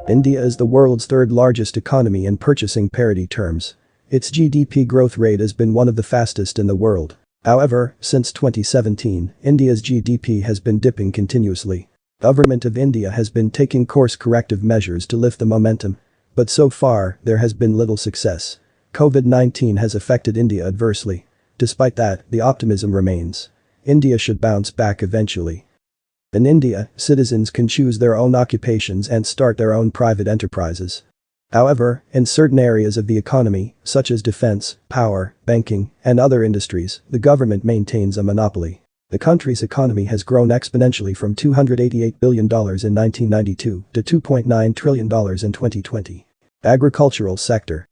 India is the world's third largest economy in purchasing parity terms. Its GDP growth rate has been one of the fastest in the world. However, since 2017, India's GDP has been dipping continuously. The government of India has been taking course-corrective measures to lift the momentum. But so far, there has been little success. COVID-19 has affected India adversely. Despite that, the optimism remains. India should bounce back eventually. In India, citizens can choose their own occupations and start their own private enterprises. However, in certain areas of the economy, such as defense, power, banking, and other industries, the government maintains a monopoly. The country's economy has grown exponentially from $288 billion in 1992 to $2.9 trillion in 2020. Agricultural sector.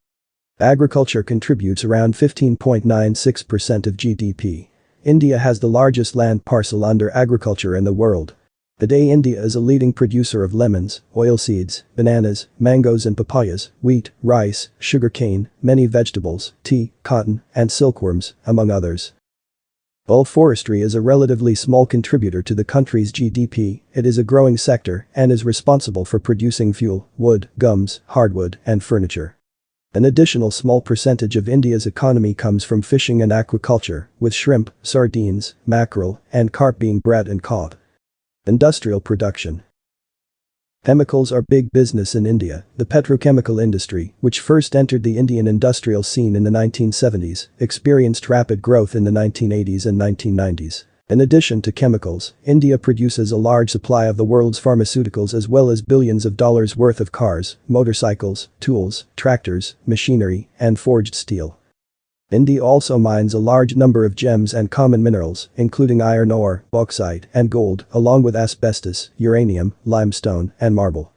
Agriculture contributes around 15.96% of GDP. India has the largest land parcel under agriculture in the world. Today India is a leading producer of lemons, oilseeds, bananas, mangoes and papayas, wheat, rice, sugarcane, many vegetables, tea, cotton, and silkworms, among others. While forestry is a relatively small contributor to the country's GDP, it is a growing sector and is responsible for producing fuel, wood, gums, hardwood, and furniture. An additional small percentage of India's economy comes from fishing and aquaculture, with shrimp, sardines, mackerel, and carp being bred and caught. Industrial production. Chemicals are big business in India. The petrochemical industry, which first entered the Indian industrial scene in the 1970s, experienced rapid growth in the 1980s and 1990s. In addition to chemicals, India produces a large supply of the world's pharmaceuticals as well as billions of dollars worth of cars, motorcycles, tools, tractors, machinery, and forged steel. India also mines a large number of gems and common minerals, including iron ore, bauxite, and gold, along with asbestos, uranium, limestone, and marble.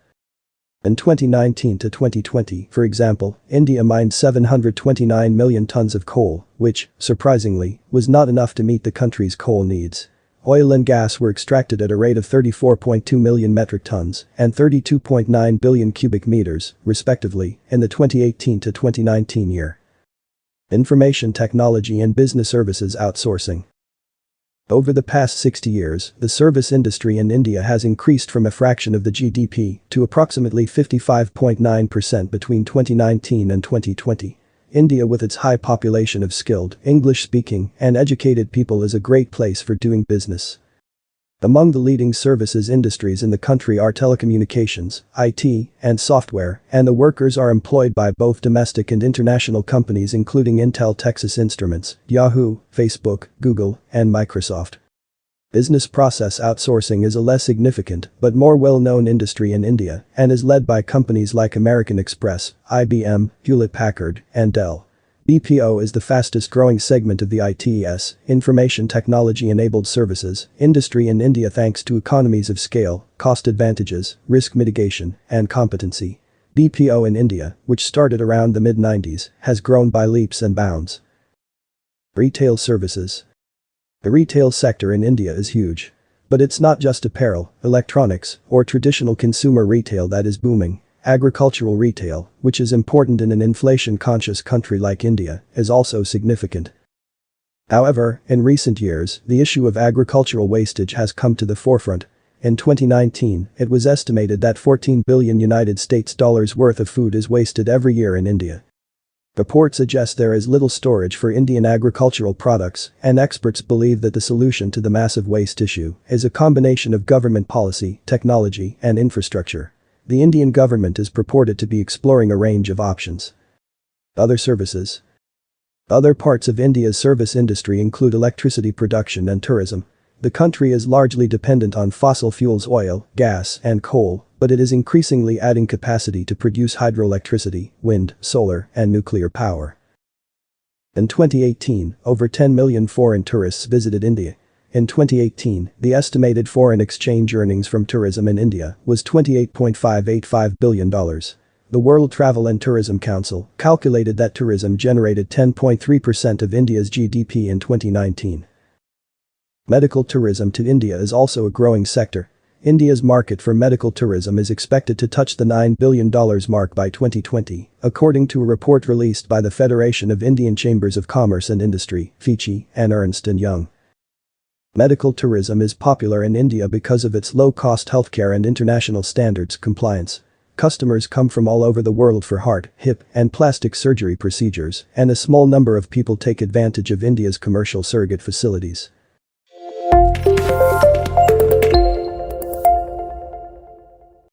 In 2019 to 2020, for example, India mined 729 million tons of coal, which, surprisingly, was not enough to meet the country's coal needs. Oil and gas were extracted at a rate of 34.2 million metric tons and 32.9 billion cubic meters, respectively, in the 2018 to 2019 year. Information technology and business services outsourcing. Over the past 60 years, the service industry in India has increased from a fraction of the GDP to approximately 55.9% between 2019 and 2020. India, with its high population of skilled, English-speaking, and educated people, is a great place for doing business. Among the leading services industries in the country are telecommunications, IT, and software, and the workers are employed by both domestic and international companies including Intel, Texas Instruments, Yahoo, Facebook, Google, and Microsoft. Business process outsourcing is a less significant but more well-known industry in India and is led by companies like American Express, IBM, Hewlett-Packard, and Dell. BPO is the fastest growing segment of the ITES, information technology-enabled services, industry in India thanks to economies of scale, cost advantages, risk mitigation, and competency. BPO in India, which started around the mid-90s, has grown by leaps and bounds. Retail services. The retail sector in India is huge. But it's not just apparel, electronics, or traditional consumer retail that is booming. Agricultural retail, which is important in an inflation-conscious country like India, is also significant. However, in recent years, the issue of agricultural wastage has come to the forefront. In 2019, it was estimated that $14 billion worth of food is wasted every year in India. Reports suggest there is little storage for Indian agricultural products, and experts believe that the solution to the massive waste issue is a combination of government policy, technology, and infrastructure. The Indian government is purported to be exploring a range of options. Other services. Other parts of India's service industry include electricity production and tourism. The country is largely dependent on fossil fuels, oil, gas, and coal, but it is increasingly adding capacity to produce hydroelectricity, wind, solar, and nuclear power. In 2018, over 10 million foreign tourists visited India. In 2018, the estimated foreign exchange earnings from tourism in India was $28.585 billion. The World Travel and Tourism Council calculated that tourism generated 10.3% of India's GDP in 2019. Medical tourism to India is also a growing sector. India's market for medical tourism is expected to touch the $9 billion mark by 2020, according to a report released by the Federation of Indian Chambers of Commerce and Industry, FICCI, and Ernst & Young. Medical tourism is popular in India because of its low-cost healthcare and international standards compliance. Customers come from all over the world for heart, hip, and plastic surgery procedures, and a small number of people take advantage of India's commercial surrogate facilities.